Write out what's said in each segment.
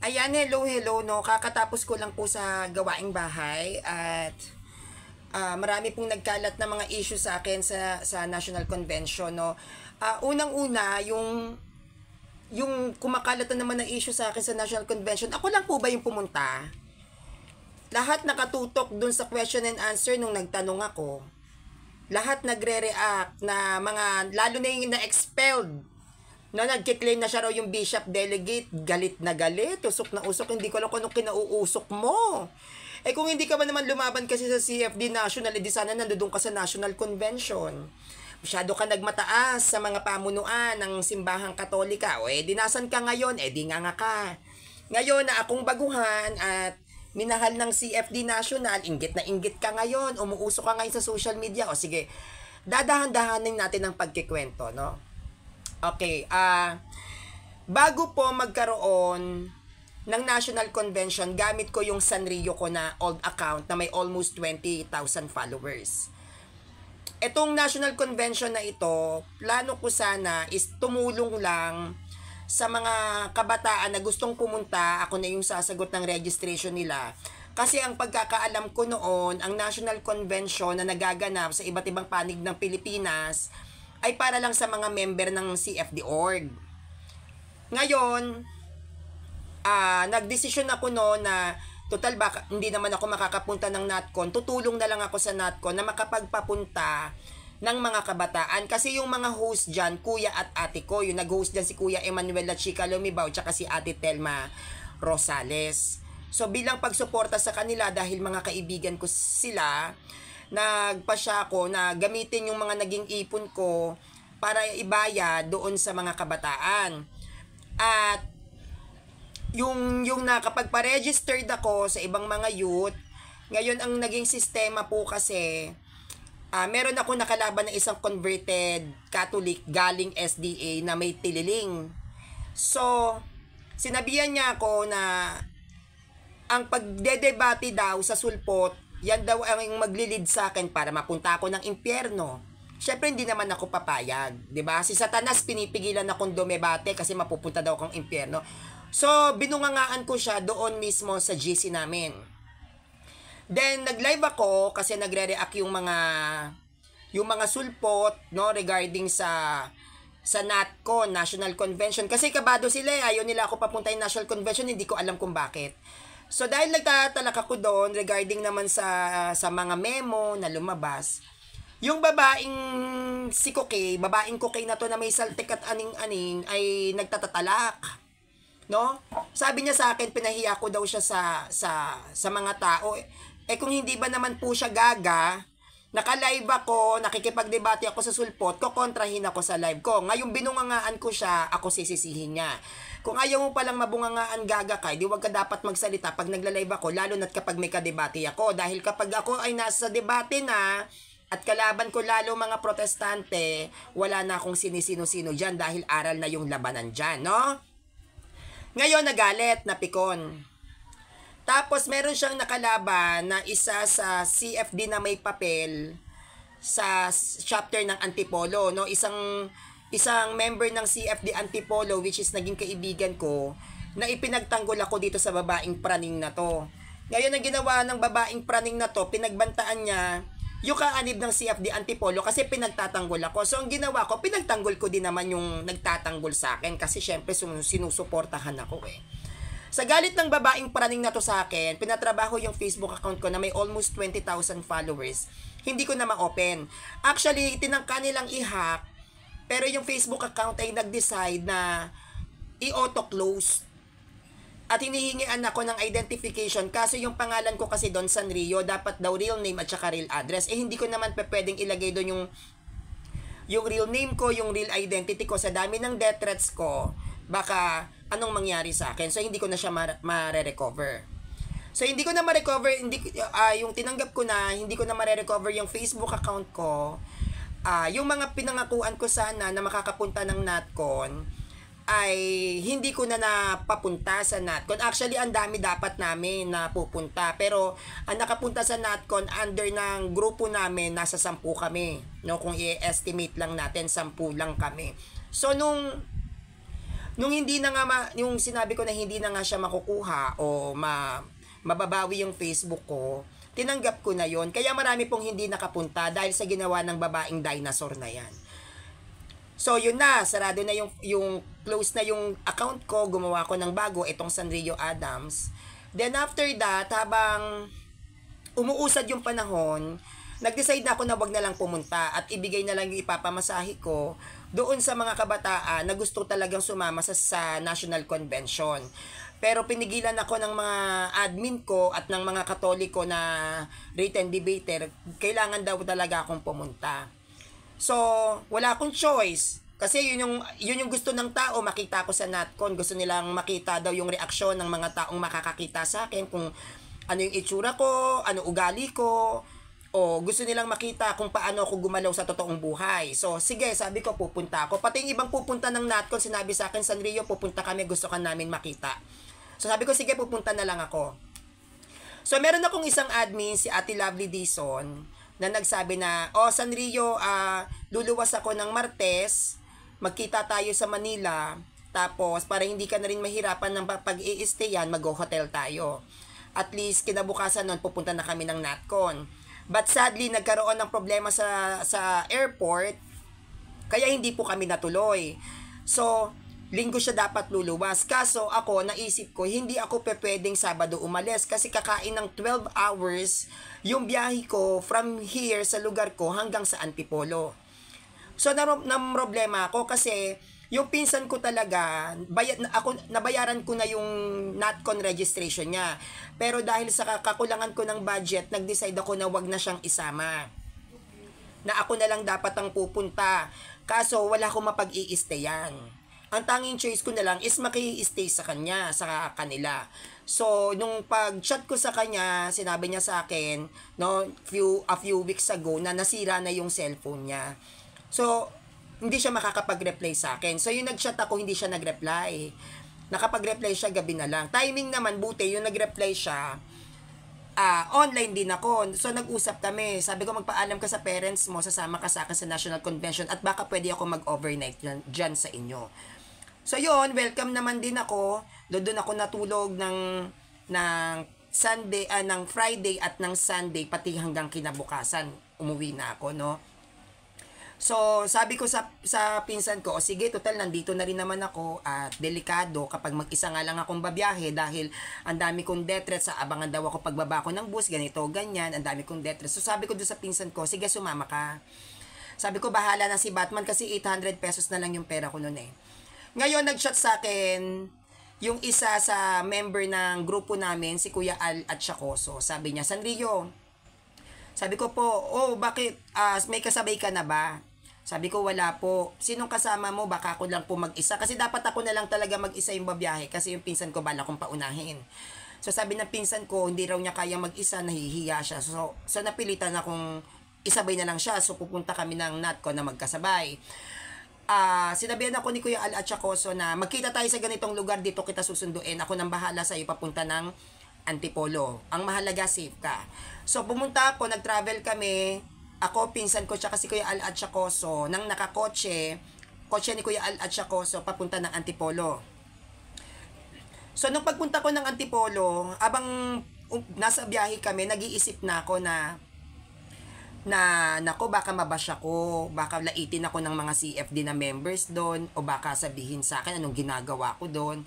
Ayan, hello, no. Kakatapos ko lang po sa gawaing bahay at marami pong nagkalat na mga issue sa akin sa National Convention, no. Unang-una, yung kumakalat na naman na issue sa akin sa National Convention, ako lang po ba yung pumunta? Lahat nakatutok dun sa question and answer nung nagtanong ako. Lahat nagre-react na mga, lalo na yung na-expelled. No, nagkiklaim na siya raw yung bishop delegate, galit na galit, usok na usok, hindi ko alam kung anong kinauusok mo. Eh kung hindi ka ba naman lumaban kasi sa CFD National, edi sana nandoon ka sa National Convention. Masyado ka nagmataas sa mga pamunuan ng simbahang katolika. O eh, dinasan ka ngayon, eh di nga ka. Ngayon na akong baguhan at minahal ng CFD National, inggit na inggit ka ngayon, umuusok ka ngayon sa social media. O sige, dadahan-dahanin natin ang pagkikwento, no? Okay, bago po magkaroon ng National Convention, gamit ko yung Sanrio ko na old account na may almost 20,000 followers. Etong National Convention na ito, plano ko sana is tumulong lang sa mga kabataan na gustong pumunta, ako na yung sasagot ng registration nila. Kasi ang pagkakaalam ko noon, ang National Convention na nagaganap sa iba't ibang panig ng Pilipinas ay para lang sa mga member ng CFD org. Ngayon, nagdesisyon ako no na total baka hindi naman ako makakapunta ng NatCon, tutulong na lang ako sa NatCon na makapagpapunta ng mga kabataan. Kasi yung mga host dyan, kuya at ate ko, yung nag-host dyan si Kuya Emmanuel La Chica Lumibaw, tsaka si ate Telma Rosales. So bilang pagsuporta sa kanila dahil mga kaibigan ko sila, nagpasya ako na gamitin yung mga naging ipon ko para ibayad doon sa mga kabataan. At yung nakapagpa-registered ako sa ibang mga youth, ngayon ang naging sistema po kasi, meron ako nakalaban na isang converted Catholic galing SDA na may tililing. So, sinabihan niya ako na ang pagdedebate daw sa sulpot, yan daw ang maglilid sa akin para mapunta ako ng impyerno. Syempre hindi naman ako papayag, 'di ba? Si Satanas pinipigilan akong dumebate kasi mapupunta daw akong impyerno. So, binungangaan ko siya doon mismo sa GC namin. Then nag-live ako kasi nagre-react yung mga sulpot, no, regarding sa NatCon, National Convention. Kasi kabado sila, ayaw nila ako papuntahin National Convention, hindi ko alam kung bakit. So dahil nagtatalak ako doon regarding naman sa mga memo na lumabas, yung babaeng si Kokey, babaeng Kokey na to na may saltik at aning-aning ay nagtatatalak. No? Sabi niya sa akin, pinahiya ko daw siya sa mga tao. Eh kung hindi ba naman po siya gaga, naka-live ako, nakikipagdebate ako sa sulpot, kokontrahin ako sa live ko. Ngayon binungangaan ko siya, ako sisisihin niya. Kung ayaw mo palang mabungangaan gaga ka, di wag ka dapat magsalita pag nagla-live ako, lalo na't kapag may kadebate ako. Dahil kapag ako ay nasa debate na, at kalaban ko lalo mga protestante, wala na akong sinisino-sino dyan dahil aral na yung labanan dyan, no? Ngayon nagalit, napikon. Tapos meron siyang nakalaban na isa sa CFD na may papel sa chapter ng Antipolo, no? Isang member ng CFD Antipolo which is naging kaibigan ko na ipinagtanggol ako dito sa babaeng praning na to. Ngayon ang ginawa ng babaeng praning na to, pinagbantaan niya yung kaanib ng CFD Antipolo kasi pinagtatanggol ako. So ang ginawa ko, pinagtanggol ko din naman yung nagtatanggol sa akin kasi syempre sinusuportahan ako eh. Sa galit ng babaeng praning na to sa akin, pinatrabaho yung Facebook account ko na may almost 20,000 followers. Hindi ko na ma-open. Actually, tinangka nilang i-hack, pero yung Facebook account ay nag-decide na i-auto-close. At hinihingian ako ng identification kasi yung pangalan ko kasi Don Sanrio, dapat daw real name at saka real address. Eh hindi ko naman pwedeng ilagay doon yung real name ko, yung real identity ko. Sa dami ng death threats ko, baka anong mangyari sa akin. So, hindi ko na siya ma-recover. So, hindi ko na ma-recover, yung tinanggap ko na, hindi ko na ma-recover yung Facebook account ko. Yung mga pinangakuan ko sana na makakapunta ng NatCon, ay hindi ko na napapunta sa NatCon. Actually, ang dami dapat namin na pupunta. Pero, ang nakapunta sa NatCon, under ng grupo namin, nasa 10 kami. No? Kung i-estimate lang natin, 10 lang kami. So, nung Nung hindi na nga, yung sinabi ko na hindi na nga siya makukuha o mababawi yung Facebook ko, tinanggap ko na yon. Kaya marami pong hindi nakapunta dahil sa ginawa ng babaeng dinosaur na yan. So, yun na. Sarado na yung close na yung account ko. Gumawa ko ng bago, itong Sanrio Adams. Then, after that, habang umuusad yung panahon, nag-decide na ako na wag na lang pumunta at ibigay na lang yung ipapamasahe ko doon sa mga kabataan na gusto talagang sumama sa National Convention. Pero pinigilan ako ng mga admin ko at ng mga Katoliko na written debater, kailangan daw talaga akong pumunta. So, wala akong choice. Kasi yun yung gusto ng tao, makita ko sa NatCon. Gusto nilang makita daw yung reaksyon ng mga taong makakakita sa akin kung ano yung itsura ko, ano ugali ko, o gusto nilang makita kung paano ako gumalaw sa totoong buhay. So, sige, sabi ko, pupunta ako. Pati yung ibang pupunta ng NatCon, sinabi sa akin, Sanrio, pupunta kami, gusto ka namin makita. So, sabi ko, sige, pupunta na lang ako. So, meron akong isang admin, si Ate Lovely Dison, na nagsabi na, Sanrio, luluwas ako ng Martes, magkita tayo sa Manila, tapos para hindi ka na rin mahirapan ng pag-i-stayan, mag-hotel tayo. At least, kinabukasan nun, pupunta na kami ng NatCon. But sadly, nagkaroon ng problema sa airport, kaya hindi po kami natuloy. So, Linggo siya dapat luluwas. Kaso ako, naisip ko, hindi ako pwedeng Sabado umalis kasi kakain ng 12 hours yung biyahe ko from here sa lugar ko hanggang sa Antipolo. So, problema ako kasi yung pinsan ko talaga, nabayaran ko na yung NatCon registration niya. Pero dahil sa kakulangan ko ng budget, nag-decide ako na wag na siyang isama. Na ako na lang dapat ang pupunta. Kaso, wala akong mapag-i-stayan. Ang tanging choice ko na lang is maki-stay sa kanya, sa kanila. So, nung pag-chat ko sa kanya, sinabi niya sa akin, no, a few weeks ago, na nasira na yung cellphone niya. So, hindi siya makakapag-reply sa akin. So, yung nag-chat ako, hindi siya nag-reply. Nakapag-reply siya gabi na lang. Timing naman, buti, yung nag-reply siya, online din ako. So, nag-usap kami. Sabi ko, magpaalam ka sa parents mo, sasama ka sa akin sa National Convention at baka pwede ako mag-overnight dyan sa inyo. So, yun, welcome naman din ako. Doon ako natulog ng Sunday, ng Friday at ng Sunday, pati hanggang kinabukasan, umuwi na ako, no? So, sabi ko sa pinsan ko, sige, total, nandito na rin naman ako at delikado kapag mag-isa nga lang akong babiyahe dahil ang dami kong death threats, abangan daw ako pagbaba ko ng bus, ganito, ganyan, ang dami kong death threats. So, sabi ko doon sa pinsan ko, sige, sumama ka. Sabi ko, bahala na si Batman kasi 800 pesos na lang yung pera ko noon eh. Ngayon, nag-chat sa akin yung isa sa member ng grupo namin, si Kuya Al at Chacoso. Sabi niya, Sanrio, sabi ko po, bakit? May kasabay ka na ba? Sabi ko, wala po. Sinong kasama mo? Baka ako lang po mag-isa. Kasi dapat ako na lang talaga mag-isa yung babiyahe kasi yung pinsan ko bala kong paunahin. So, sabi ng pinsan ko, hindi raw niya kaya mag-isa, nahihiya siya. So napilitan akong isabay na lang siya. So, pupunta kami ng NatCon na magkasabay. Sinabihan ako ni Kuya Al at Chacoso na magkita tayo sa ganitong lugar, dito kita susunduin. Ako nang bahala sa iyo papunta ng Antipolo. Ang mahalaga, safe ka. So, pumunta ako, nag-travel kami. Ako, pinsan ko, tsaka si Kuya Al at Chacoso, nang nakakotse, kotse ni Kuya Al at Chacoso, papunta ng Antipolo. So, nung pagpunta ko ng Antipolo, abang nasa biyahe kami, nag-iisip na ako na nako, baka mabash ako, baka laitin ako ng mga CFD na members doon, o baka sabihin sa akin anong ginagawa ko doon,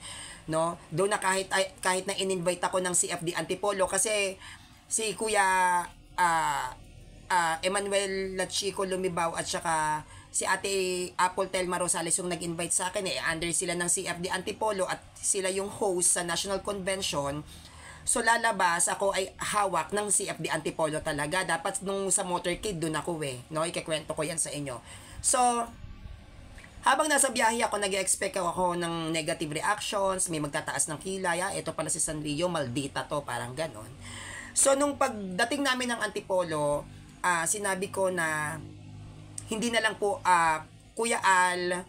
no? Doon na kahit na in-invite ako ng CFD Antipolo kasi si Kuya Emmanuel Lachico Lumibaw at saka si Ate Apple Telma Rosales yung nag-invite sa akin under sila ng CFD Antipolo at sila yung host sa National Convention. So, lalabas, ako ay hawak ng CFD Antipolo talaga. Dapat nung sa motorcade, doon ako no? Ikakwento ko yan sa inyo. So, habang nasa biyahe ako, nag-expect ako ng negative reactions, may magtataas ng kilay, ito pala si Sanrio, maldita to, parang ganon. So, nung pagdating namin ng Antipolo, sinabi ko na, hindi na lang po, Kuya Al,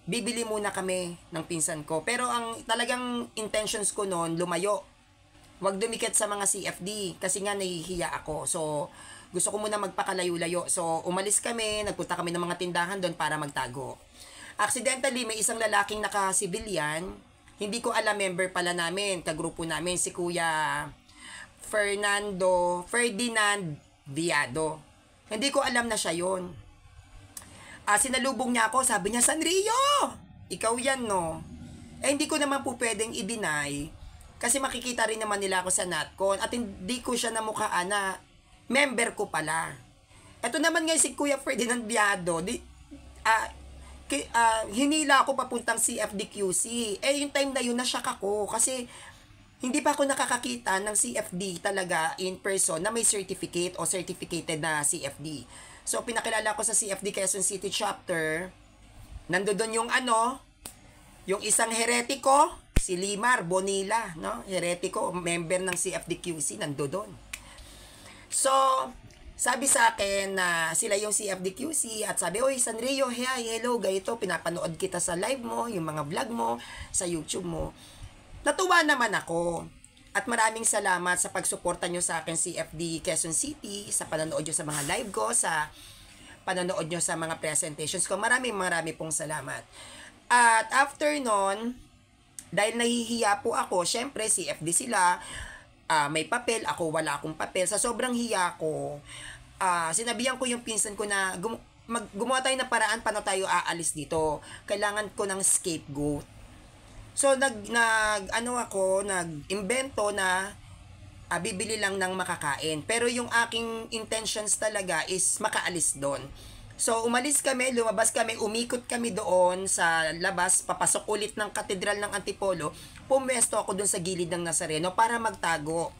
bibili muna kami ng pinsan ko. Pero ang talagang intentions ko noon, lumayo. Huwag dumikit sa mga CFD kasi nga nahihiya ako. So, gusto ko muna magpakalayo-layo. So, umalis kami, nagpunta kami ng mga tindahan doon para magtago. Accidentally, may isang lalaking naka-civilian. Hindi ko alam, member pala namin, kagrupo namin, si Kuya Ferdinand Viado. Hindi ko alam na siya yon. Sinalubong niya ako, sabi niya, Sanrio! Ikaw yan, no? Hindi ko naman po pwedeng i-deny kasi makikita rin naman nila ako sa NatCon at hindi ko siya namukhaan na member ko pala. Ito naman ngayon si Kuya Ferdinand Viado, hinila ako papuntang CFD-QC. Yung time na yun, nashock ako kasi hindi pa ako nakakakita ng CFD talaga in person na may certificate o certificated na CFD. So, pinakilala ko sa CFD Quezon City Chapter. Nandoon yung yung isang heretiko, si Limar Bonilla, no? Heretiko, member ng CFD-QC, nandoon. So, sabi sa akin na sila yung CFD-QC at sabi, oy, Sanrio, hey, hello, ganito, pinapanood kita sa live mo, yung mga vlog mo, sa YouTube mo. Natuwa naman ako. At maraming salamat sa pagsuporta nyo sa akin CFD Quezon City, sa panonood nyo sa mga live ko, sa panonood nyo sa mga presentations ko. Maraming pong salamat. At after nun, dahil nahihiya po ako, syempre CFD sila, may papel, ako wala akong papel. Sa sobrang hiya ko, sinabihan ko yung pinsan ko na gumawa tayo ng paraan paano tayo aalis dito. Kailangan ko ng scapegoat. So nag-imbento na bibili lang ng makakain. Pero yung aking intentions talaga is makaalis doon. So umalis kami, lumabas kami, umikot kami doon sa labas, papasok ulit ng Katedral ng Antipolo. Pumesto ako doon sa gilid ng Nazareno para magtago.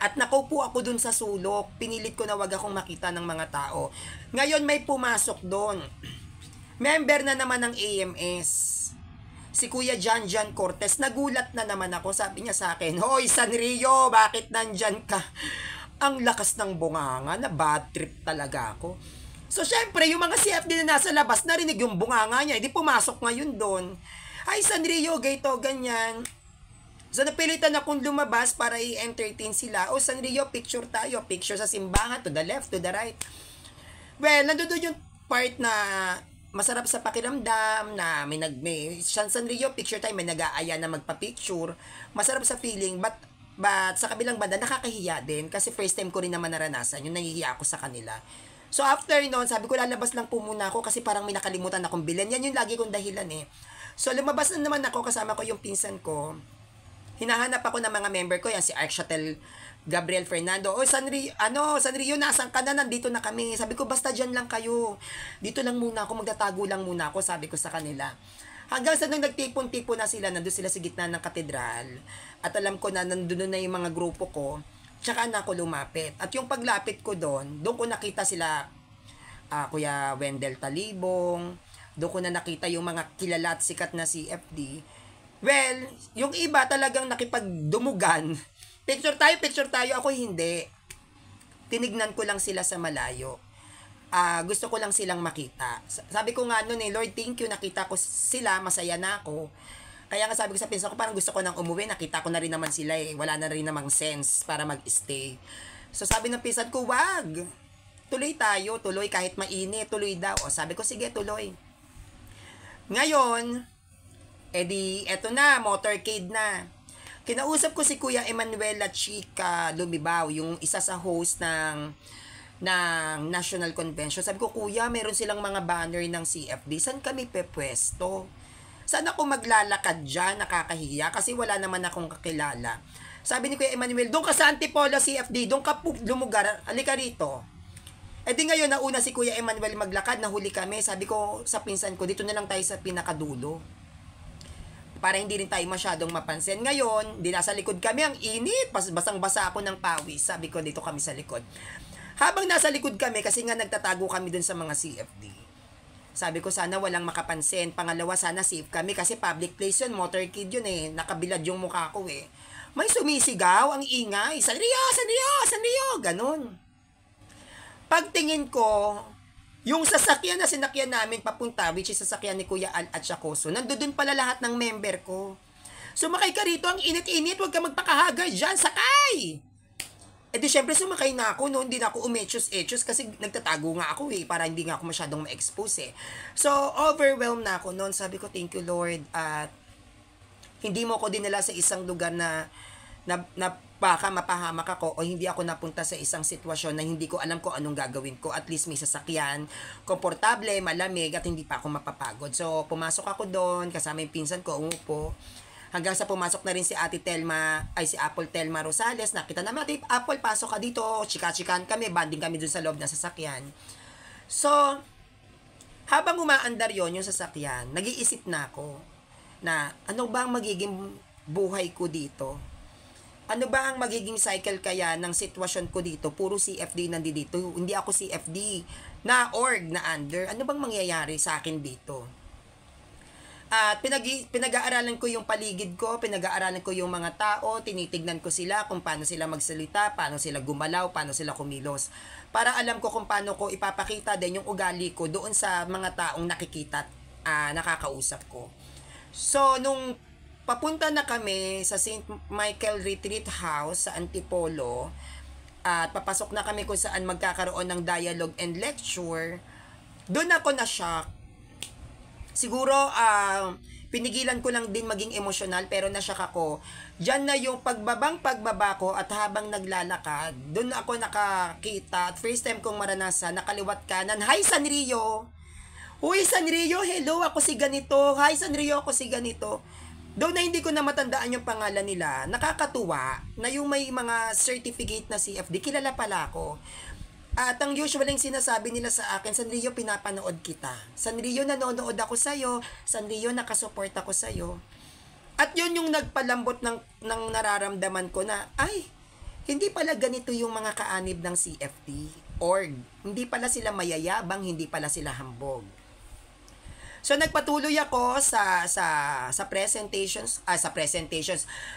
At nakaupo ako doon sa sulok. Pinilit ko na wag akong makita ng mga tao. Ngayon may pumasok doon. Member na naman ng AMS. Si Kuya Jan Cortez, nagulat na naman ako. Sabi niya sa akin, hoy Sanrio, bakit nandyan ka? Ang lakas ng bunganga, na bad trip talaga ako. So syempre, yung mga CFD na nasa labas, narinig yung bunganga niya, hindi pumasok ngayon doon. Ay Sanrio, gayto, ganyan. So napilitan akong lumabas para i-entertain sila. O Sanrio, picture tayo, picture sa simbahan, to the left, to the right. Well, nandoon yung part na masarap sa pakiramdam na may Sanrio picture time, may nag-aaya na magpa-picture. Masarap sa feeling, but sa kabilang banda nakakahiya din kasi first time ko rin naman naranasan yung nahihiya ako sa kanila. So after noon, sabi ko lalabas lang po muna ako kasi parang may nakalimutan akong bilhin. Yan yung lagi kong dahilan eh. So lumabas na naman ako, kasama ko yung pinsan ko. Hinahanap ako ng mga member ko, yan si Arkshatel Gabriel Fernando. O Sanrio, nasan ka na? Nandito na kami. Sabi ko, basta dyan lang kayo. Dito lang muna ako, magtatago lang muna ako, sabi ko sa kanila. Hanggang sa nung nagtipon-tipon na sila, nandun sila sa gitna ng katedral. At alam ko na nandun na yung mga grupo ko. Tsaka na ako lumapit. At yung paglapit ko doon ko nakita sila Kuya Wendell Talibong. Doon ko na nakita yung mga kilala at sikat na CFD. Well, yung iba talagang nakipagdumugan. Picture tayo, ako hindi. Tinignan ko lang sila sa malayo. Gusto ko lang silang makita. Sabi ko nga noon Lord, thank you, nakita ko sila, masaya na ako. Kaya nga sabi ko sa pinsan ko, parang gusto ko nang umuwi, nakita ko na rin naman sila wala na rin namang sense para mag-stay. So sabi ng pinsan ko, wag. Tuloy tayo, tuloy kahit mainit, tuloy daw. O sabi ko, sige, tuloy. Ngayon, eto na, motorcade na. Kinausap ko si Kuya Emanuela Chica Lumibaw, yung isa sa host ng National Convention. Sabi ko, Kuya, meron silang mga banner ng CFD. Saan kami pepwesto? Saan ako maglalakad dyan? Nakakahiya kasi wala naman akong kakilala. Sabi ni Kuya Emmanuel, doon ka sa Antipolo CFD, doon ka lumugar, halika rito. Di ngayon, nauna si Kuya Emmanuel maglakad, nahuli kami. Sabi ko sa pinsan ko, dito na lang tayo sa pinakadulo. Para hindi rin tayo masyadong mapansin. Ngayon, di nasa likod kami, ang init, basang-basa ako ng pawis. Sabi ko, dito kami sa likod. Habang nasa likod kami, kasi nga nagtatago kami dun sa mga CFD. Sabi ko, sana walang makapansin. Pangalawa, sana safe kami kasi public place yun, motorcade yun nakabilad yung mukha ko May sumisigaw, ang ingay. Sanrio, ganun. Pagtingin ko, yung sasakyan na sinakyan namin papunta, which is sasakyan ni Kuya Al at Chacoso, nandoon pala lahat ng member ko. Sumakay ka rito, ang init-init, huwag ka magpakahaga dyan, sakay! Eh di syempre sumakay na ako, no? Hindi na ako umechos-echos kasi nagtatago nga ako eh, para hindi nga ako masyadong ma-expose eh. So, overwhelmed na ako noon. Sabi ko, thank you Lord, at hindi mo ko dinala sa isang lugar na baka mapahamak ako o hindi ako napunta sa isang sitwasyon na hindi ko alam kung anong gagawin ko. At least may sasakyan, komportable, malamig, at hindi pa ako mapapagod. So, pumasok ako doon, kasama yung pinsan ko, umupo. Hanggang sa pumasok na rin si Ate Telma, ay si Apple Telma Rosales, nakita naman, Ate Apple, pasok ka dito, chika-chikan kami, banding kami dun sa loob ng sasakyan. So, habang umaandar yon yung sasakyan, nag-iisip na ako na ano ba ang magiging buhay ko dito? Ano ba ang magiging cycle kaya ng sitwasyon ko dito? Puro CFD nandito, hindi ako CFD na org na under. Ano bang mangyayari sa akin dito? At pinag-aaralan ko yung paligid ko, pinag-aaralan ko yung mga tao, tinitignan ko sila kung paano sila magsalita, paano sila gumalaw, paano sila kumilos. Para alam ko kung paano ko ipapakita din yung ugali ko doon sa mga taong nakikita at nakakausap ko. So, nung papunta na kami sa St. Michael Retreat House sa Antipolo, at papasok na kami kung saan magkakaroon ng dialogue and lecture, doon ako na-shock. Siguro, pinigilan ko lang din maging emosyonal pero nasyak ako. Diyan na yung pagbaba ko at habang naglalakad, doon ako nakakita at first time kong maranasan, nakaliwat kanan, Hi Sanrio! Uy Sanrio, hello, ako si ganito. Hi Sanrio, ako si ganito. Doon na hindi ko na matandaan yung pangalan nila, nakakatuwa na yung may mga certificate na CFD, kilala pala ako. At ang usual yung sinasabi nila sa akin, Sanrio, pinapanood kita. Sanrio, nanonood ako sa'yo. Sanrio, nakasupport ako sa'yo. At yun yung nagpalambot ng nararamdaman ko na, ay, hindi pala ganito yung mga kaanib ng CFD. Org. Hindi pala sila mayayabang, hindi pala sila hambog. So nagpatuloy ako sa presentations,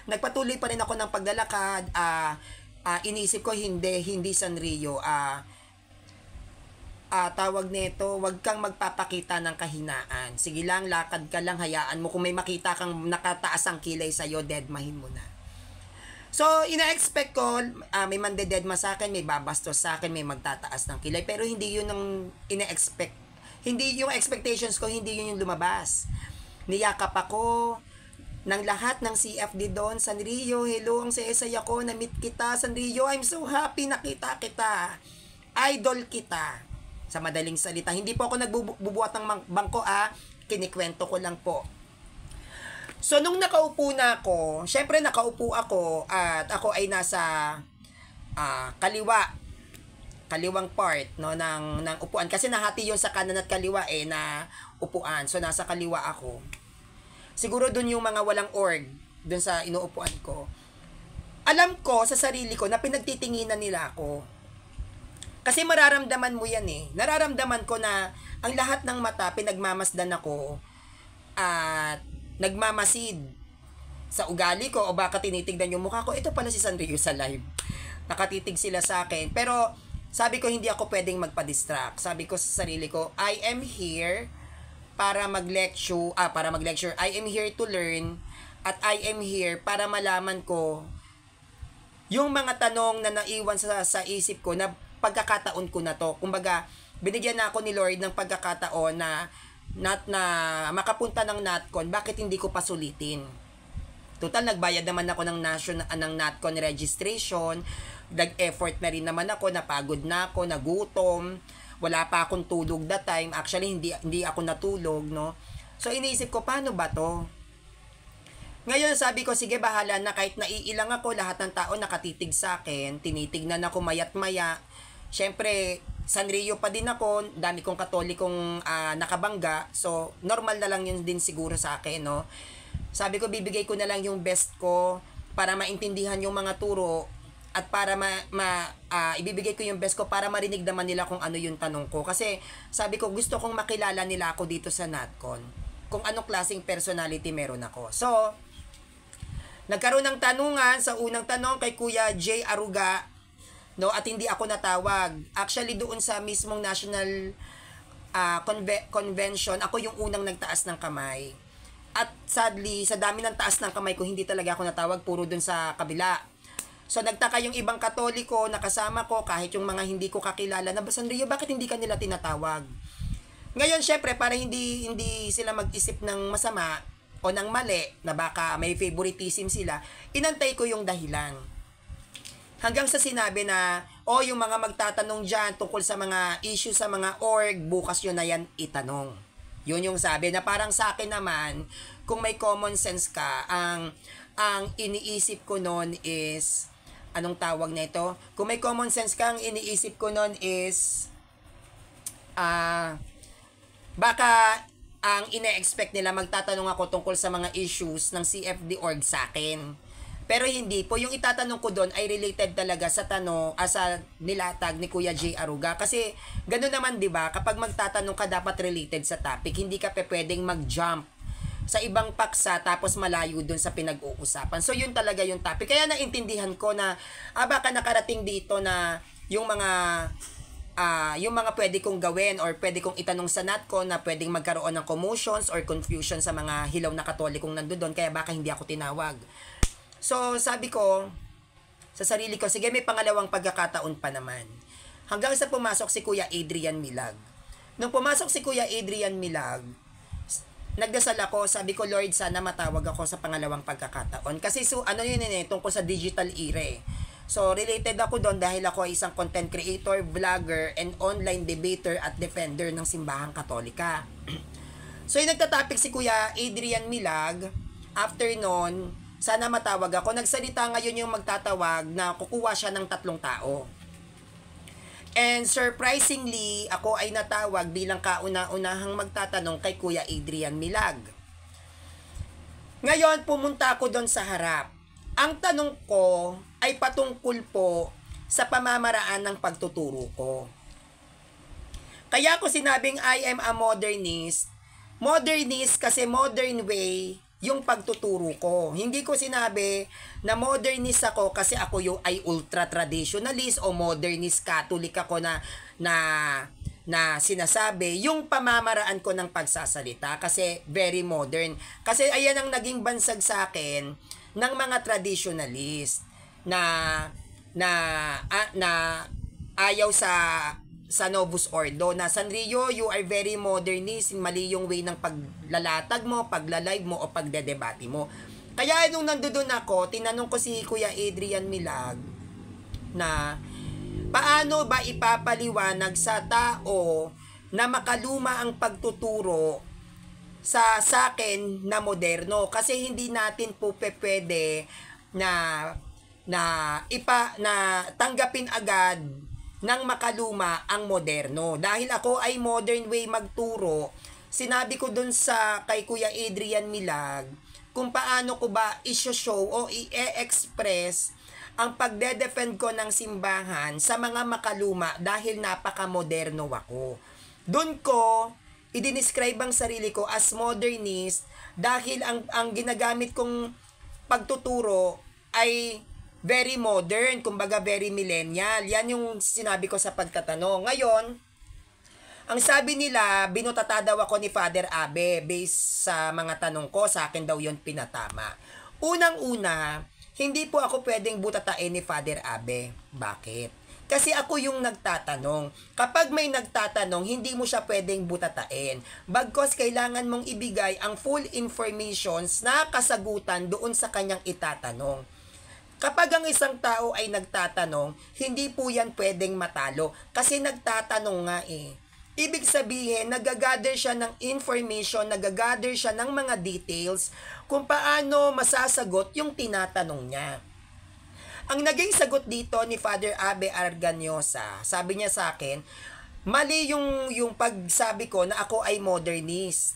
Nagpatuloy pa rin ako ng paglalakad. Inisip ko hindi Sanrio, tawag nito, wag kang magpapakita ng kahinaan. Sige lang, lakad ka lang, hayaan mo. Kung may makita kang nakataas ang kilay sa'yo, deadmahin mo na. So, ina-expect ko, may mandededma sa akin, may babastos sa akin, may magtataas ng kilay. Pero hindi yun ang ina-expect. Hindi yung expectations ko, hindi yun yung lumabas. Niyakap ako ng lahat ng CFD doon. Sanrio, hello, ang saya-saya ko, na-meet kita. Sanrio, I'm so happy nakita kita. Idol kita. Sa madaling salita, hindi po ako nagbubuhat ng bangko, kinikwento ko lang po. So, nung nakaupo na ako, syempre nakaupo ako at ako ay nasa kaliwang part no ng upuan kasi nahati 'yon sa kanan at kaliwa na upuan. So nasa kaliwa ako. Siguro doon yung mga walang org doon sa inuupuan ko. Alam ko sa sarili ko na pinagtitinginan nila ako. Kasi mararamdaman mo yan Nararamdaman ko na ang lahat ng mata pinagmamasdan ako at nagmamasid sa ugali ko o baka tinitignan yung mukha ko. Ito pala si Sanrio sa live. Nakatitig sila sa akin. Pero sabi ko hindi ako pwedeng magpa-distract. Sabi ko sa sarili ko, I am here para mag-lecture. I am here to learn at I am here para malaman ko yung mga tanong na naiwan sa isip ko na pagkakataon ko na to. Kumbaga, binigyan na ako ni Lord ng pagkakataon na makapunta ng NatCon, bakit hindi ko pa sulitin? Total, nagbayad naman ako ng NatCon registration, nag-effort na rin naman ako, napagod na ako, nagutom, wala pa akong tulog that time. Actually, hindi ako natulog, no? So, iniisip ko, paano ba to? Ngayon, sabi ko, sige, bahala na, kahit naiilang ako, lahat ng tao nakatitig sa akin, tinitignan ako mayat maya. Siyempre, Sanrio pa din ako, dami kong katolikong nakabangga, so, normal na lang yun din siguro sa akin, no? Sabi ko, bibigay ko na lang yung best ko para maintindihan yung mga turo at para ibibigay ko yung best ko para marinig naman nila kung ano yung tanong ko. Kasi sabi ko, gusto kong makilala nila ako dito sa NatCon. Kung anong klaseng personality meron ako. So, nagkaroon ng tanungan sa unang tanong kay Kuya J. Aruga, no, at hindi ako natawag. Actually, doon sa mismong National Convention, ako yung unang nagtaas ng kamay. At sadly, sa dami ng taas ng kamay ko, hindi talaga ako natawag, puro doon sa kabila. So nagtaka yung ibang Katoliko na kasama ko, kahit yung mga hindi ko kakilala, na Sanrio, bakit hindi ka nila tinatawag? Ngayon, syempre, para hindi sila mag-isip ng masama o ng mali, na baka may favoritism sila, inantay ko yung dahilan. Hanggang sa sinabi na, yung mga magtatanong dyan tungkol sa mga issue sa mga org, bukas yun na yan itanong. Yun yung sabi na parang sa akin naman, kung may common sense ka, ang iniisip ko noon is, anong tawag na ito? Kung may common sense ka, ang iniisip ko noon is, baka ang ine-expect nila magtatanong ako tungkol sa mga issues ng CFD org sa akin. Pero hindi po, yung itatanong ko doon ay related talaga sa sa nilatag ni Kuya J. Aruga. Kasi gano'n naman, 'di ba? Kapag magtatanong ka, dapat related sa topic. Hindi ka pwedeng mag-jump sa ibang paksa tapos malayo doon sa pinag-uusapan. So yun talaga yung topic. Kaya naintindihan ko na baka nakarating dito na yung mga pwede kong gawin or pwede kong itanong sa NatCon na pwedeng magkaroon ng commotions or confusion sa mga hilaw na Katolikong nandoon, kaya baka hindi ako tinawag. So, sabi ko sa sarili ko, sige, may pangalawang pagkakataon pa naman. Hanggang sa pumasok si Kuya Adrian Milag. Nung pumasok si Kuya Adrian Milag, nagdasal ako, sabi ko, Lord, sana matawag ako sa pangalawang pagkakataon. Kasi tungkol sa digital era. So, related ako doon dahil ako ay isang content creator, vlogger, and online debater at defender ng Simbahang Katolika. So, yung nagtatapik si Kuya Adrian Milag, after noon, sana matawag ako. Nagsalita ngayon yung magtatawag na kukuha siya ng 3 tao. And surprisingly, ako ay natawag bilang kauna-unahang magtatanong kay Kuya Adrian Milag. Ngayon, pumunta ako doon sa harap. Ang tanong ko ay patungkol po sa pamamaraan ng pagtuturo ko. Kaya ko sinabing I am a modernist. Modernist kasi modern way yung pagtuturo ko. Hindi ko sinabi na modernist ako kasi ako ay ultra-traditionalist o modernist Catholic ako na sinasabi. Yung pamamaraan ko ng pagsasalita kasi very modern. Kasi ayan ang naging bansag sa akin ng mga traditionalist na ayaw sa Novus Ordo na Sanrio, you are very modernist, mali yung way ng paglalatag mo, pagla-live mo o pagdedebate mo. Kaya nung nandoon ako, tinanong ko si Kuya Adrian Milag na paano ba ipapaliwanag sa tao na makaluma ang pagtuturo sa akin na moderno, kasi hindi natin po pwede na tanggapin agad ng makaluma ang moderno. Dahil ako ay modern way magturo, sinabi ko dun kay Kuya Adrian Milag kung paano ko ba i-show o i-express ang pagde-defend ko ng simbahan sa mga makaluma dahil napaka-moderno ako. Dun ko i-describe ang sarili ko as modernist dahil ang ginagamit kong pagtuturo ay very modern, kumbaga very millennial. Yan yung sinabi ko sa pagtatanong. Ngayon, ang sabi nila, binutata daw ako ni Father Abe based sa mga tanong ko, sa akin daw yon pinatama. Unang-una, hindi po ako pwedeng butatain ni Father Abe. Bakit? Kasi ako yung nagtatanong. Kapag may nagtatanong, hindi mo siya pwedeng butatain. Bagkos kailangan mong ibigay ang full informations na kasagutan doon sa kanyang itatanong. Kapag ang isang tao ay nagtatanong, hindi po yan pwedeng matalo. Kasi nagtatanong nga eh. Ibig sabihin, nagagather siya ng information, nagagather siya ng mga details kung paano masasagot yung tinatanong niya. Ang naging sagot dito ni Father Abe Arganyosa, sabi niya sa akin, mali yung pagsabi ko na ako ay modernist.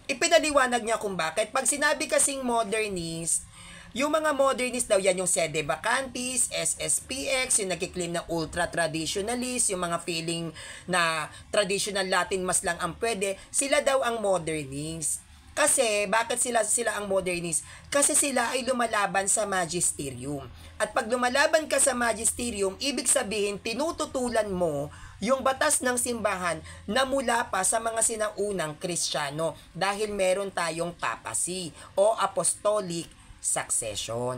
Ipinaliwanag niya kung bakit. Pag sinabi kasing modernist, yung mga modernist daw yan, yung Sede Vacantis, SSPX, yung nagkiklaim na ultra-traditionalist, yung mga feeling na traditional Latin mas lang ang pwede, sila daw ang modernist. Kasi, bakit sila ang modernist? Kasi sila ay lumalaban sa magisterium. At pag lumalaban ka sa magisterium, ibig sabihin, tinututulan mo yung batas ng simbahan na mula pa sa mga sinaunang Kristiyano dahil meron tayong papacy o apostolic succession.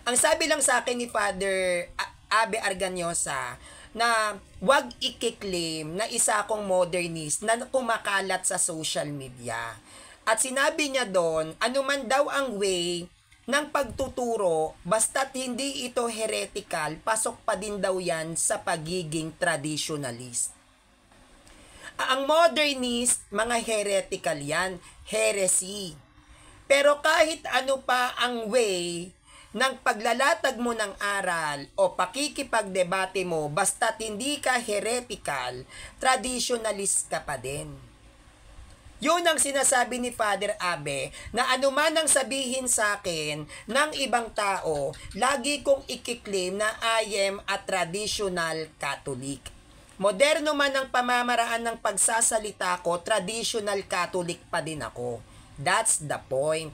Ang sabi lang sa akin ni Father Abe Arganyosa, na wag i-claim na isa akong modernist na kumakalat sa social media. At sinabi niya doon, anuman daw ang way ng pagtuturo, basta't hindi ito heretical, pasok pa din daw yan sa pagiging traditionalist. Ang modernist, mga heretical yan, heresy. Pero kahit ano pa ang way ng paglalatag mo ng aral o pakikipagdebate mo, basta't hindi ka heretical, traditionalist ka pa din. Yun ang sinasabi ni Father Abe, na anuman ang sabihin sa akin ng ibang tao, lagi kong ikiklaim na I am a traditional Catholic. Moderno man ang pamamaraan ng pagsasalita ko, traditional Catholic pa din ako. That's the point.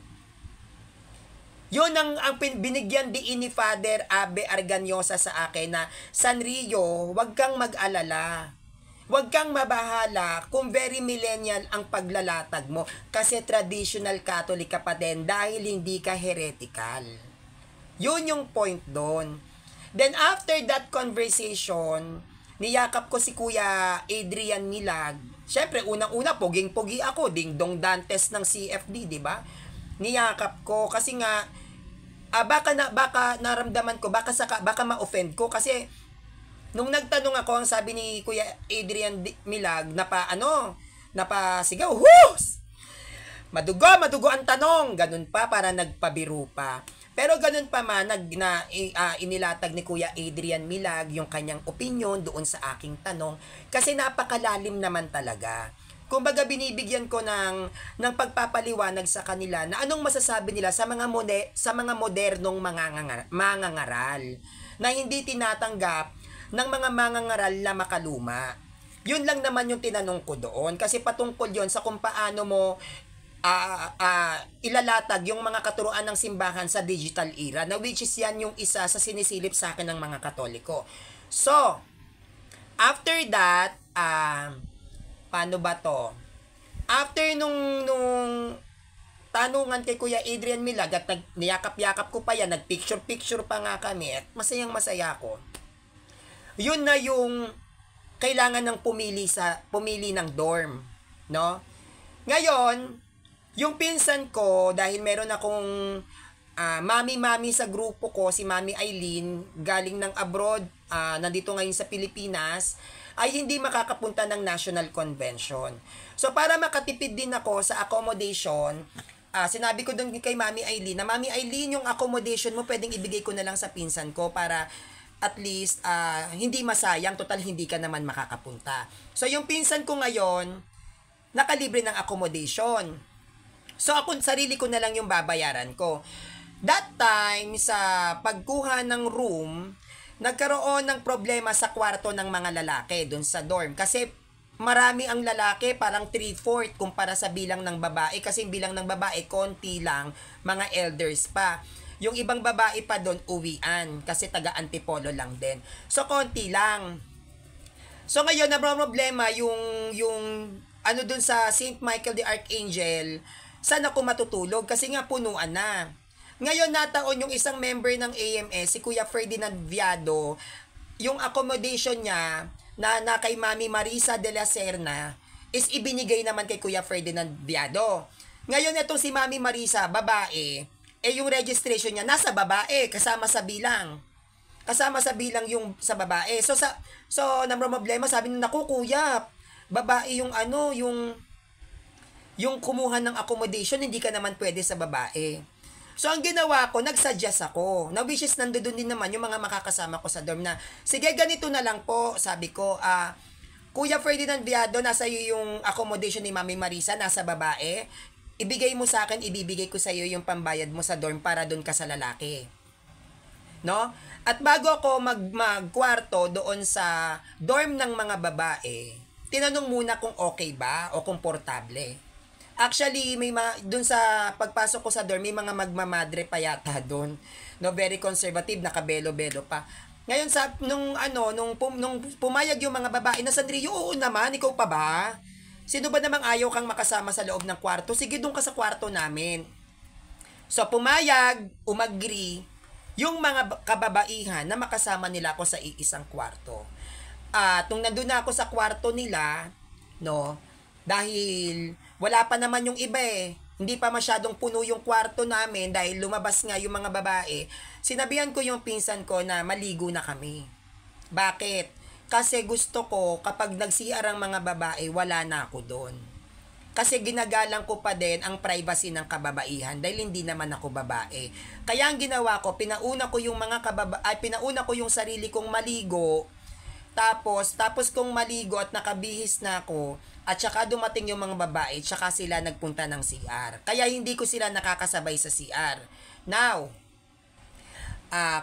Yun ang binigyan diin ni Father Abe Arganyosa sa akin na, Sanrio, wag kang mag-alala. Wag kang mabahala kung very millennial ang paglalatag mo kasi traditional Catholic ka pa din dahil hindi ka heretical. Yun yung point doon. Then after that conversation, niyakap ko si Kuya Adrian Milag. Siyempre, unang-una, poging-pogi ako, ding-dong Dantes ng CFD, di ba? Niyakap ko kasi nga baka naramdaman ko, baka ma-offend ko kasi nung nagtanong ako, ang sabi ni Kuya Adrian Milag, napasigaw, "Hus! Madugo ang tanong." Ganun pa, para nagpabiro pa. Pero ganun pa man, inilatag ni Kuya Adrian Milag yung kanyang opinion doon sa aking tanong kasi napakalalim naman talaga. Kumbaga binibigyan ko ng pagpapaliwanag sa kanila na anong masasabi nila sa mga modernong mangangaral na hindi tinatanggap ng mga mangangaral na makaluma. Yun lang naman yung tinanong ko doon kasi patungkol yon sa kung paano mo ilalatag yung mga katuruan ng simbahan sa digital era, na which is yan yung isa sa sinisilip sa akin ng mga Katoliko. So, after that, paano ba to? After nung tanungan kay Kuya Adrian Milag at niyakap-yakap ko pa yan, nagpicture-picture pa nga kami at masayang-masaya ko. Yun na yung kailangan ng pumili ng dorm, no? Ngayon, yung pinsan ko, dahil meron akong mami-mami sa grupo ko, si Mami Eileen, galing ng abroad, nandito ngayon sa Pilipinas, ay hindi makakapunta ng National Convention. So, para makatipid din ako sa accommodation, sinabi ko doon kay Mami Eileen, na Mami Eileen, yung accommodation mo, pwedeng ibigay ko na lang sa pinsan ko para at least hindi masayang, total hindi ka naman makakapunta. So, yung pinsan ko ngayon, nakalibre ng accommodation. So, ako, sarili ko na lang yung babayaran ko. That time, sa pagkuha ng room, nagkaroon ng problema sa kwarto ng mga lalaki doon sa dorm. Kasi marami ang lalaki, parang 3/4 kumpara sa bilang ng babae. Kasi bilang ng babae, konti lang, mga elders pa. Yung ibang babae pa doon, uwian. Kasi taga-antipolo lang din. So, konti lang. So, ngayon, na problema yung ano doon sa St. Michael the Archangel, saan ako matutulog? Kasi nga punuan na. Ngayon nataon yung isang member ng AMS, si Kuya Ferdinand Viado, yung accommodation niya na kay Mami Marisa de la Serna is ibinigay naman kay Kuya Ferdinand Viado. Ngayon itong si Mami Marisa, babae, yung registration niya nasa babae, kasama sa bilang. Kasama sa bilang yung sa babae. So namang problema, sabi nila, naku kuya, babae yung yung kumuha ng accommodation, hindi ka naman pwede sa babae. So, ang ginawa ko, nagsuggest ako. Na which is, nandoon din naman yung mga makakasama ko sa dorm na, sige, ganito na lang po, sabi ko, Kuya Ferdinand Viado, nasa iyo yung accommodation ni Mami Marisa, nasa babae. Ibigay mo sa akin, ibibigay ko sa iyo yung pambayad mo sa dorm para doon ka sa lalaki. No? At bago ako magkwarto doon sa dorm ng mga babae, tinanong muna kung okay ba o komportable. Actually, may doon sa pagpasok ko sa dorm, may mga magmamadre pa yata doon. No, very conservative, nakabelo-belo pa. Ngayon nung pumayag yung mga babae na, Sandrio, oo naman, ikaw pa ba? Sino ba namang ayaw kang makasama sa loob ng kwarto? Sige, doon ka sa kwarto namin. So pumayag, umagri yung mga kababaihan na makasama nila ako sa iisang kwarto. At nung nandun na ako sa kwarto nila, no, dahil wala pa naman yung iba hindi pa masyadong puno yung kwarto namin dahil lumabas nga yung mga babae, sinabihan ko yung pinsan ko na maligo na kami. Bakit? Kasi gusto ko kapag nag-CR ang mga babae, wala na ako doon. Kasi ginagalang ko pa din ang privacy ng kababaihan dahil hindi naman ako babae. Kaya ang ginawa ko, pinauna ko yung pinauna ko yung sarili kong maligo. Tapos kung maligo at nakabihis na ako, at saka dumating yung mga babae, tsaka sila nagpunta ng CR. Kaya hindi ko sila nakakasabay sa CR. Now,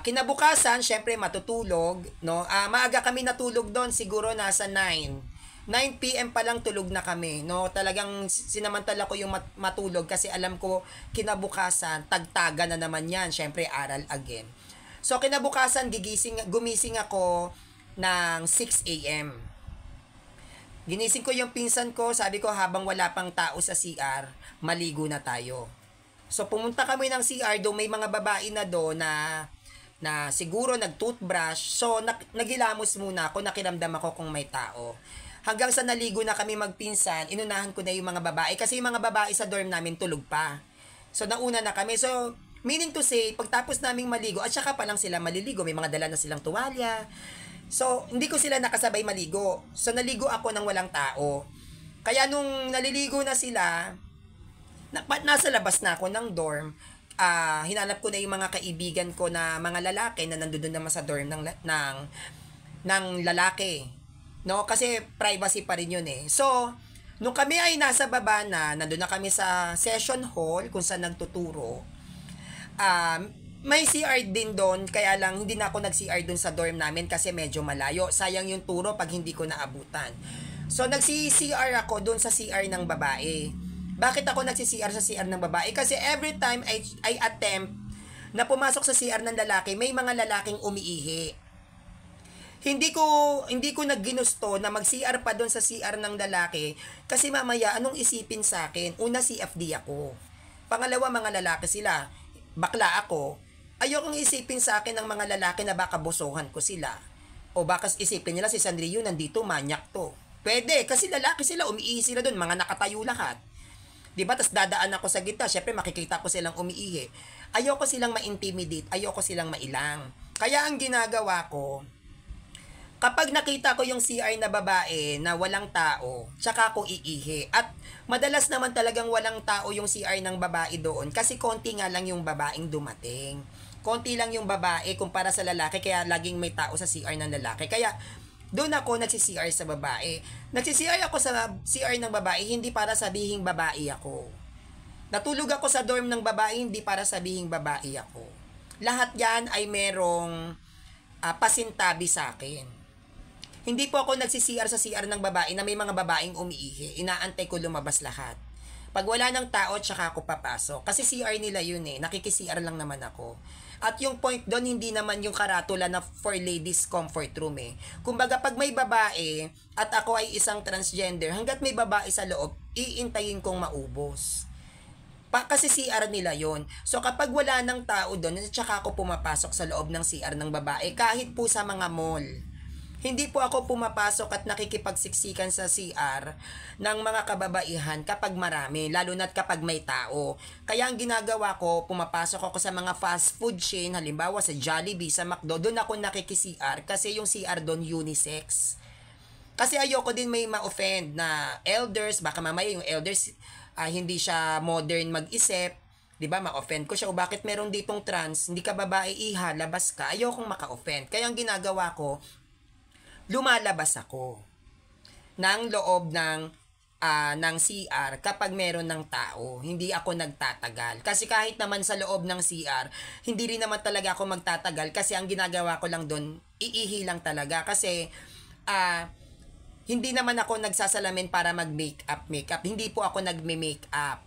kinabukasan, syempre matutulog, no? Maaga kami natulog doon, siguro nasa 9 p.m. pa lang tulog na kami, no? Talagang sinamantala ko yung matulog kasi alam ko kinabukasan, tagtaga na naman yan, syempre aral again. So kinabukasan, gumising ako ng 6 a.m. Ginising ko yung pinsan ko, sabi ko habang wala pang tao sa CR, maligo na tayo. So pumunta kami ng CR, doon may mga babae na doon na siguro nag-toothbrush. So nagilamos muna ako, nakiramdam ako kung may tao. Hanggang sa naligo na kami magpinsan, inunahan ko na yung mga babae kasi yung mga babae sa dorm namin tulog pa. So nauna na kami. So meaning to say, pagtapos naming maligo, at saka pa lang sila maliligo, may mga dala na silang tuwalya. So, hindi ko sila nakasabay maligo. So, naligo ako nang walang tao. Kaya nung naliligo na sila, nasa labas na ako ng dorm, hinanap ko na yung mga kaibigan ko na mga lalaki na nandun naman sa dorm ng lalaki. No? Kasi privacy pa rin yun So, nung kami ay nasa baba na, nandun na kami sa session hall kung saan nagtuturo, may CR din doon, kaya lang hindi na ako nag-CR doon sa dorm namin kasi medyo malayo. Sayang yung turo pag hindi ko naabutan. So, nag-CR ako doon sa CR ng babae. Bakit ako nag-CR sa CR ng babae? Kasi every time I attempt na pumasok sa CR ng lalaki, may mga lalaking umiihi. Hindi ko nagginusto na mag-CR pa doon sa CR ng lalaki kasi mamaya anong isipin sa akin? Una, CFD ako. Pangalawa, mga lalaki sila. Bakla ako. Ayokong isipin sa akin ng mga lalaki na baka bosohan ko sila. O baka isipin nila si Sandrio nandito, manyak to. Pwede, kasi lalaki sila, umiihi sila doon, mga nakatayo lahat. Diba? Tas dadaan ako sa gitna, syempre makikita ko silang umiihi. Ayoko silang ma-intimidate, ayoko silang mailang. Kaya ang ginagawa ko, kapag nakita ko yung CR na babae na walang tao, tsaka ko iihi. At madalas naman talagang walang tao yung CR ng babae doon kasi konti nga lang yung babaeng dumating. Konti lang yung babae kumpara sa lalaki kaya laging may tao sa CR ng lalaki. Kaya doon ako nagsi-CR sa babae. Nagsi-CR ako sa CR ng babae hindi para sabihing babae ako. Natulog ako sa dorm ng babae hindi para sabihing babae ako. Lahat yan ay merong pasintabi sa akin. Hindi po ako nagsi-CR sa CR ng babae na may mga babaeng umiihi. Inaantay ko lumabas lahat. Pag wala ng tao, tsaka ako papasok. Kasi CR nila yun Nakiki-CR lang naman ako. At yung point doon, hindi naman yung karatula na for ladies comfort room Kumbaga, pag may babae at ako ay isang transgender, hanggat may babae sa loob, iintayin kong maubos. Kasi CR nila yon. So, kapag wala ng tao doon, tsaka ako pumapasok sa loob ng CR ng babae, kahit po sa mga mall. Hindi po ako pumapasok at nakikipagsiksikan sa CR ng mga kababaihan kapag marami, lalo na't kapag may tao. Kaya ang ginagawa ko, pumapasok ako sa mga fast food chain, halimbawa sa Jollibee, sa McDo, doon ako nakiki-CR kasi yung CR doon unisex. Kasi ayoko din may ma-offend na elders, baka mamaya yung elders hindi siya modern mag-isip, 'di ba? Ma-offend ko siya o bakit meron ditong trans, hindi ka babae, iha, labas ka. Ayokong maka-offend. Kaya ang ginagawa ko, lumalabas ako ng loob ng CR kapag meron ng tao. Hindi ako nagtatagal. Kasi kahit naman sa loob ng CR, hindi rin naman talaga ako magtatagal kasi ang ginagawa ko lang doon, iihi lang talaga. Kasi hindi naman ako nagsasalamin para mag-makeup. Hindi po ako nagme-makeup.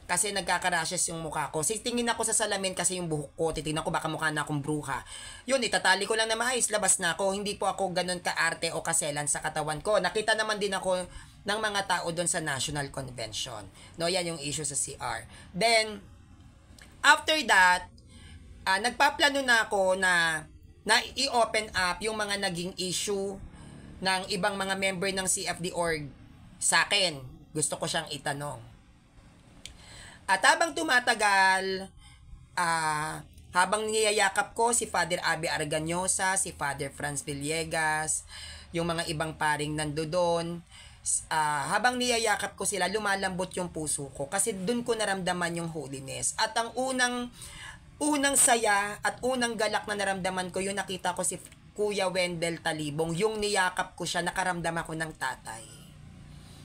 Kasi nagkaka-rashes yung mukha ko. Tingin ako sa salamin kasi yung buhok ko. Titingnan ko baka mukha na akong bruha. Yun, itatali ko lang na maayos. Labas na ako. Hindi po ako ganun ka-arte o kaselan sa katawan ko. Nakita naman din ako ng mga tao doon sa National Convention. No, yan yung issue sa CR. Then, after that, nagpaplano na ako na i-open up yung mga naging issue ng ibang mga member ng CFD org sa akin. Gusto ko siyang itanong. At habang tumatagal, habang niyayakap ko si Father Abby Arganyosa, si Father Franz Villegas, yung mga ibang paring nandoon, habang niyayakap ko sila, lumalambot yung puso ko kasi dun ko naramdaman yung holiness. At ang unang saya at unang galak na naramdaman ko, yung nakita ko si Kuya Wendell Talibong, yung niyakap ko siya, nakaramdam ako ng tatay.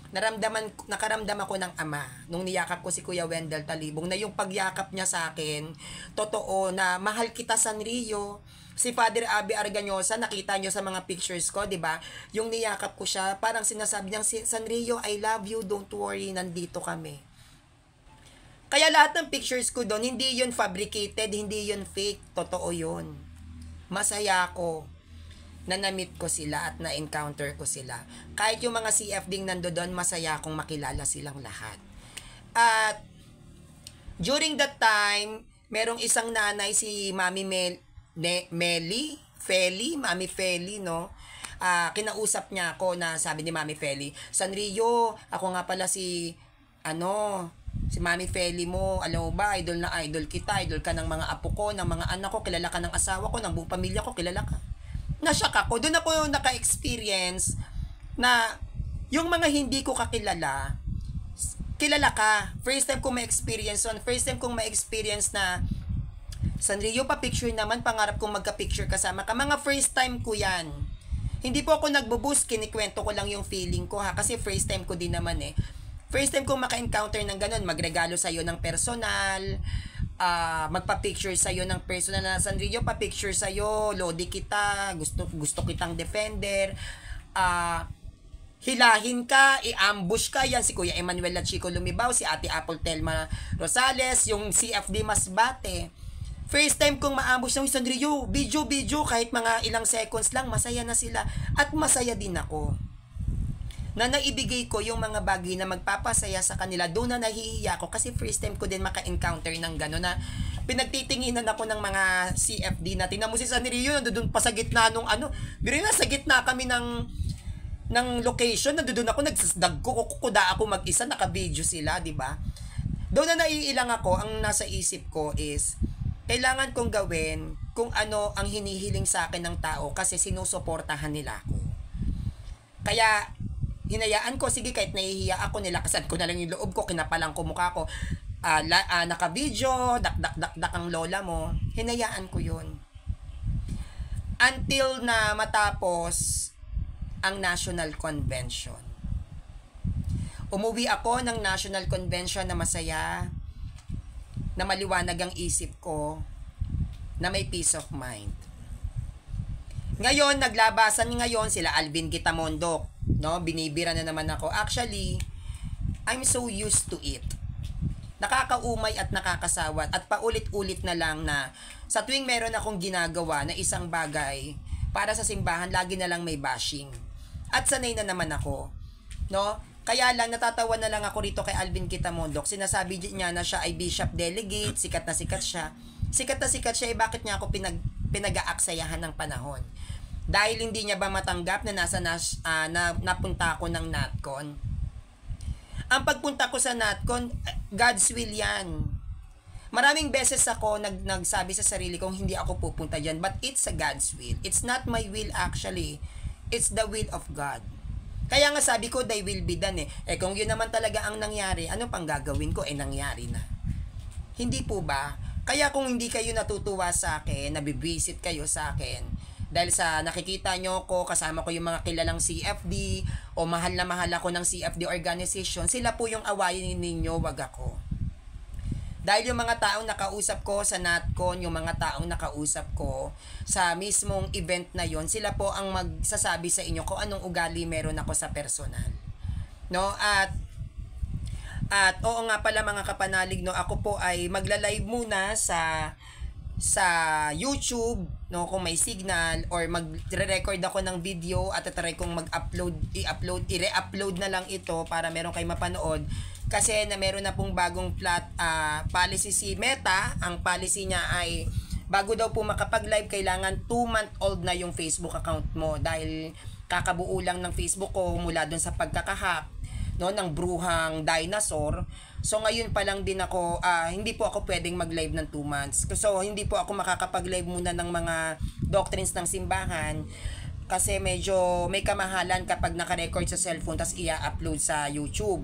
Nakaramdam ako ng ama nung niyakap ko si Kuya Wendell Talibong, na yung pagyakap niya sa akin, totoo na mahal kita Sanrio. Si Father Abby Arganyosa, nakita nyo sa mga pictures ko, di ba? Yung niyakap ko siya, parang sinasabi niyang, Sanrio, I love you, don't worry, nandito kami. Kaya lahat ng pictures ko doon, hindi yun fabricated, hindi yun fake, totoo yun. Masaya ako na na-meet ko sila at na-encounter ko sila. Kahit yung mga CFDing nandoon, masaya akong makilala silang lahat. At during that time, merong isang nanay, si Mami Mami Feli, no? Kinausap niya ako na sabi ni Mami Feli, Sanrio, ako nga pala si Mami Feli mo, alam mo ba, idol na idol kita, idol ka ng mga apo ko, ng mga anak ko, kilala ka ng asawa ko, ng buong pamilya ko, kilala ka. Nashock ako. Doon ako naka-experience na yung mga hindi ko kakilala, kilala ka. First time kong ma-experience on. First time kong ma-experience na, Sanrio, pa-picture naman, pangarap kong magka-picture kasama ka. Mga first time ko yan. Hindi po ako nagbo-boost, kinikwento ko lang yung feeling ko ha, kasi first time ko din naman eh. First time kong maka-encounter ng ganun, magregalo sa'yo ng personal, magpa-picture sa'yo ng personal na, Sanrio, pa-picture sa'yo, lodi kita, gusto kitang defender, hilahin ka, i-ambush ka, yan si Kuya Emmanuel at Chico Lumibaw, si Ate Apple Telma Rosales, yung CFD Masbate. First time kong ma-ambush ng Sanrio, video, kahit mga ilang seconds lang, masaya na sila, at masaya din ako na naibigay ko yung mga bagay na magpapasaya sa kanila. Doon na nahihiya ako kasi first time ko din maka-encounter ng gano'n na pinagtitinginan ako ng mga CFD na. Tingnan mo si Sanrio, doon pa sa gitna nung biro na sa gitna kami ng location, nandoon ako, nagsasdag ko, kukuda ako mag-isa, naka-video sila, di ba? Doon na naiilang ako, ang nasa isip ko is, kailangan kong gawin kung ano ang hinihiling sa akin ng tao kasi sinusuportahan nila ako. Kaya, hinayaan ko, sige, kahit nahihiya ako, nilakasan ko na lang yung loob ko, kinapalang ko mukha ko, naka-video, dak ang lola mo, hinayaan ko yun. Until na matapos ang National Convention. Umuwi ako ng National Convention na masaya, na maliwanag ang isip ko, na may peace of mind. Ngayon, naglabasan ngayon sila Alvin Gitamondo, no? Binibira na naman ako. Actually, I'm so used to it. Nakakaumay at nakakasawat at paulit-ulit na lang na sa tuwing meron akong ginagawa na isang bagay para sa simbahan, lagi na lang may bashing. At sanay na naman ako, no? Kaya lang, natatawa na lang ako rito kay Alvin Gitamondo. Sinasabi niya na siya ay bishop delegate, sikat na sikat siya. Sikat na sikat siya, bakit niya ako pinag-aaksayahan ng panahon? Dahil hindi niya ba matanggap na napunta ako ng NatCon? Ang pagpunta ko sa NatCon, God's will yan. Maraming beses ako nagsabi sa sarili kong hindi ako pupunta dyan, but it's a God's will. It's not my will actually. It's the will of God. Kaya nga sabi ko, thy will be done eh. Kung yun naman talaga ang nangyari, ano pang gagawin ko? Nangyari na. Hindi po ba? Kaya kung hindi kayo natutuwa sa akin, nabibisit kayo sa akin, dahil sa nakikita nyo ko, kasama ko yung mga kilalang CFD, o mahal na mahal ako ng CFD organization, sila po yung awayin ninyo, wag ako. Dahil yung mga taong nakausap ko sa NatCon, yung mga taong nakausap ko sa mismong event na yon, sila po ang magsasabi sa inyo kung anong ugali meron ako sa personal. No? At oo nga pala mga kapanalig, no, ako po ay magla-live muna sa YouTube, no, kung may signal, or magre-record ako ng video at try kong i-re-upload na lang ito para meron kayo mapanood. Kasi na meron na pong bagong policy si Meta. Ang policy niya ay bago daw po makapag-live, kailangan 2-month-old na yung Facebook account mo dahil kakabuo lang ng Facebook ko mula dun sa pagkakahack, no, ng bruhang dinosaur. So ngayon pa lang din ako, hindi po ako pwedeng mag-live ng 2 months. So hindi po ako makakapag-live muna ng mga doctrines ng simbahan kasi medyo may kamahalan kapag naka-record sa cellphone tas i-upload sa YouTube.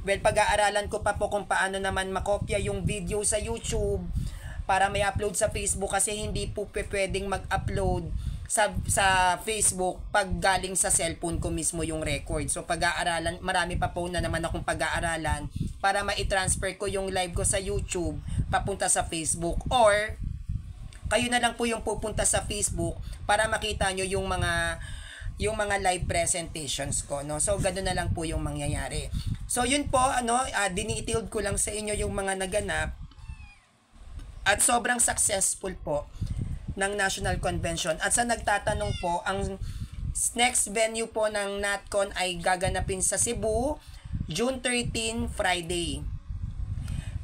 Well, pag-aaralan ko pa po kung paano naman makopya yung video sa YouTube para may upload sa Facebook kasi hindi po pwedeng mag-upload sa Facebook pag galing sa cellphone ko mismo yung record. So pag-aaralan, marami pa po na naman akong pag-aaralan para ma-transfer ko yung live ko sa YouTube papunta sa Facebook, or kayo na lang po yung pupunta sa Facebook para makita nyo yung mga live presentations ko, no? So ganoon na lang po yung mangyayari. So yun po, dinetailed ko lang sa inyo yung mga naganap at sobrang successful po ng National Convention. At sa nagtatanong po, ang next venue po ng NatCon ay gaganapin sa Cebu, June 13, Friday.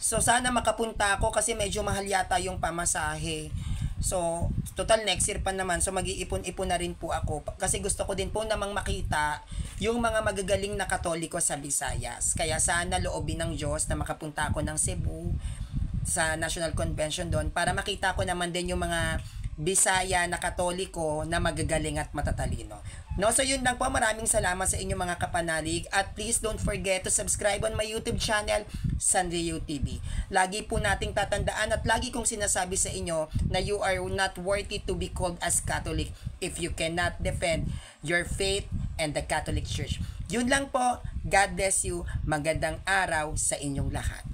So sana makapunta ako kasi medyo mahal yata yung pamasahe. So, total next year pa naman. So, mag-iipon-ipon na rin po ako. Kasi gusto ko din po namang makita yung mga magagaling na Katoliko sa Visayas. Kaya sana loobin ng Diyos na makapunta ako ng Cebu sa National Convention doon para makita ko naman din yung mga Bisaya na Katoliko na magagaling at matatalino. No, so yun lang po. Maraming salamat sa inyong mga kapanalig at please don't forget to subscribe on my YouTube channel, Sanrio TV. Lagi po nating tatandaan at lagi kong sinasabi sa inyo na you are not worthy to be called as Catholic if you cannot defend your faith and the Catholic Church. Yun lang po. God bless you. Magandang araw sa inyong lahat.